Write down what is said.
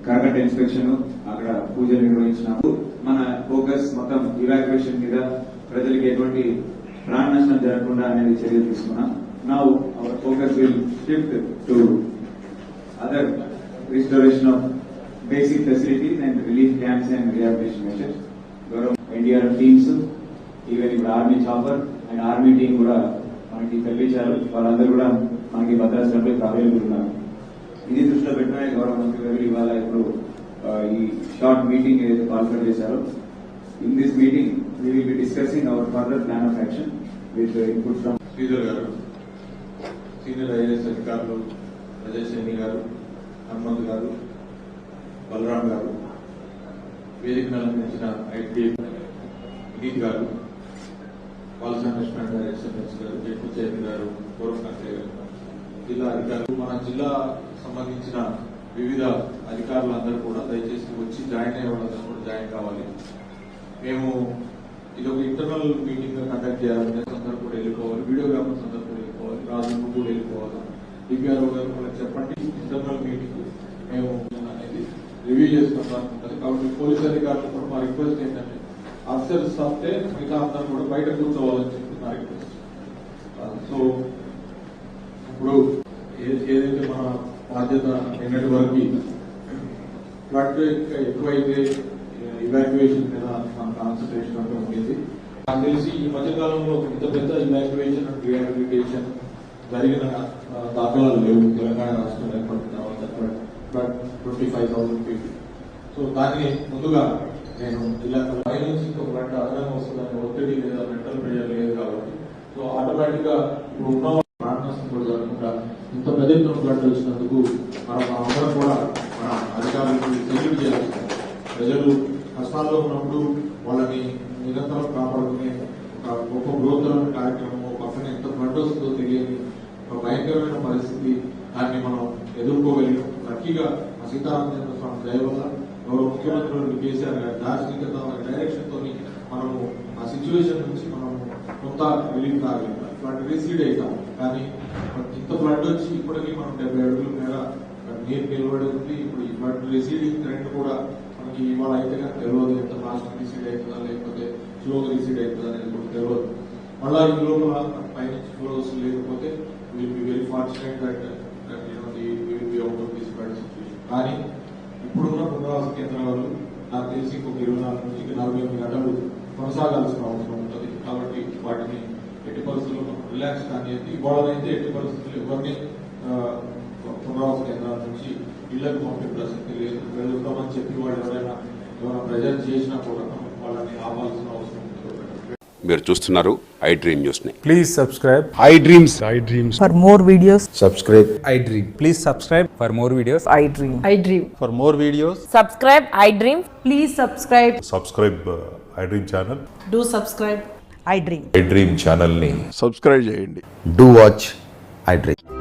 కరకట్ట inspection అక్కడ పూజలు నిర్వహించినాము. మన ఫోకస్ మొత్తం ఇవాక్యుయేషన్ మీద, ప్రజలకు ఎటువంటి ప్రాణ నష్టం జరగకుండా అనేది చర్యలు తీసుకున్నాం. Now our focus will shift to other restoration of basic facilities and relief camps and rehabilitation measures. NDRF teams, even ఇప్పుడు army chopper and army team కూడా మనకి తెప్పించారు. వాళ్ళందరూ కూడా మనకి భద్రాచలంలో అవైలబుల్ ఉన్నారు. ఇది దృష్టిలో పెట్టిన గౌరవ మంత్రి గారు ఇవాళ ఇప్పుడు ఈ షార్ట్ మీటింగ్ ఏదైతే పాల్గొన చేశారో, in this meeting we will be discussing our further plan of action with input from Sridhar garu, senior IAS అధికారులు ప్రజాసేని గారు, హనుమంత్ గారు, బలరాం గారు, వేదికను అలంకరించిన ఐటీ వినీత్ గారు, పాలసీ రెస్టారెంట్ గారు, ఎస్ఎంఎస్ గారు, జడ్పీ చైర్మన్ గారు, గౌరవ కలెక్టర్ గారు, జిల్లా అధికారులు, మన జిల్లా సంబంధించిన వివిధ అధికారులందరూ కూడా దయచేసి వచ్చి జాయిన్ అయ్యే వాళ్ళందరూ కూడా జాయిన్ కావాలి. మేము ఇది ఒక ఇంటర్నల్ మీటింగ్ గా కండక్ట్ చేయాలంటే అందరూ కూడా వెళ్ళిపోవాలి, వీడియోగ్రాఫర్స్ అందరూ కూడా వెళ్ళిపోవాలి, రాజు కూడా వెళ్ళిపోవాలి. డిపిఆర్ఓ గారు వాళ్ళకి చెప్పండి, ఇంటర్నల్ మీటింగ్ మేము అనేది రివ్యూ చేసుకుంటాం ఉంటుంది. కాబట్టి పోలీస్ అధికారులు కూడా మా రిక్వెస్ట్ ఏంటంటే ఆఫీసర్స్ వస్తే మిగతా అందరూ కూడా బయట కూర్చోవాలని చెప్పి నా రిక్వెస్ట్. సో ఇప్పుడు ఏదైతే మన బాధ్యత నిన్నటి వరకు ఫ్లడ్ ఎక్కువైతే ఇవాక్యుయేషన్ మీద మన కాన్సన్ట్రేషన్ అంటే ఉండేది. నాకు తెలిసి ఈ మధ్యకాలంలో ఇంత పెద్ద ఇవాక్యుయేషన్ అండ్ రిహాబిలిటేషన్ జరిగిన దాఖలాలు లేవు తెలంగాణ రాష్ట్రం ఏర్పడిన తర్వాత. Flood 25,000 people. సో దాన్ని ముందుగా నేను ఇలా పై నుంచి ఇంకొక గంట అదనంగా వస్తుందని ఒత్తిడి లేదా మెంటల్ ప్రెషర్ లేదు కాబట్టి సో ఆటోమేటిక్ గా ఇప్పుడు ఉన్న కూడా జరగకుండా ఇంత పెద్ద ఎత్తున ఫ్లడ్ వచ్చినందుకు మనం అందరం కూడా మన అధికారులకు సెల్యూట్ చేయాలి. ప్రజలు కష్టాల్లో ఉన్నప్పుడు వాళ్ళని నిరంతరం కాపాడుకునే ఒక గొప్ప బృహత్తరమైన కార్యక్రమం. పక్కన ఎంత ఫ్లడ్ వస్తుందో తెలియని ఒక భయంకరమైన పరిస్థితి, దాన్ని మనం ఎదుర్కోగలిగాం. లక్కీగా మా సీతారామచంద్ర స్వామి దయ వల్ల గౌరవ ముఖ్యమంత్రి కేసీఆర్ గారి దార్శనికత డైరెక్షన్ తోని మనము ఆ సిచ్యువేషన్ నుంచి మనము కొంత రిలీఫ్ కాగలిగాం. ఫ్లడ్ రిసీడ్ అవుతాం, కానీ ఇంత ఫ్లడ్ వచ్చి ఇప్పటికీ మనం 70 అడుగుల మేర నీరు నిలబడి ఉంది. ఇప్పుడు ఈ ఫ్లడ్ రిసీడింగ్ ట్రెండ్ కూడా మనకి ఇవాళ అయితే కానీ తెలియదు, ఎంత ఫాస్ట్ రిసీడ్ అవుతుందా లేకపోతే స్లోగా రిసీడ్ అవుతుందా అనేది కూడా తెలియదు. మళ్ళా ఈ లోపల పైనుంచి ఫ్లోస్ లేకపోతే will be very fortunate that will be out of this flood situation. కానీ ఇప్పుడున్న పునరావాస కేంద్రాలు నాకు తెలిసి ఇంకొక 24 నుంచి 48 గంటలు కొనసాగాల్సిన అవసరం ఉంటుంది. కాబట్టి వాటిని ఎట్టి పరిస్థితుల్లో రిలాక్స్ కానీ ఇవాళనైతే ఎట్టి పరిస్థితుల్లో ఎవరిని పునరావాస కేంద్రాల నుంచి ఇళ్లకు పంపే ప్రసక్తి లేదు. వెళ్తామని చెప్పి వాళ్ళు ఎవరైనా ప్రెజర్ చేసినా కూడా వాళ్ళని ఆపాల్సిన అవసరం ఉంటుంది. మీరు చూస్తున్నారు ఐ డ్రీమ్ న్యూస్ ని. Please subscribe I dreams. For more videos, subscribe I dream. Please subscribe for more videos. I dream. For more videos, subscribe I dream. Please subscribe. Subscribe I dream channel. Do subscribe. I dream. I dream channel ని subscribe చేయండి. Do watch I dream.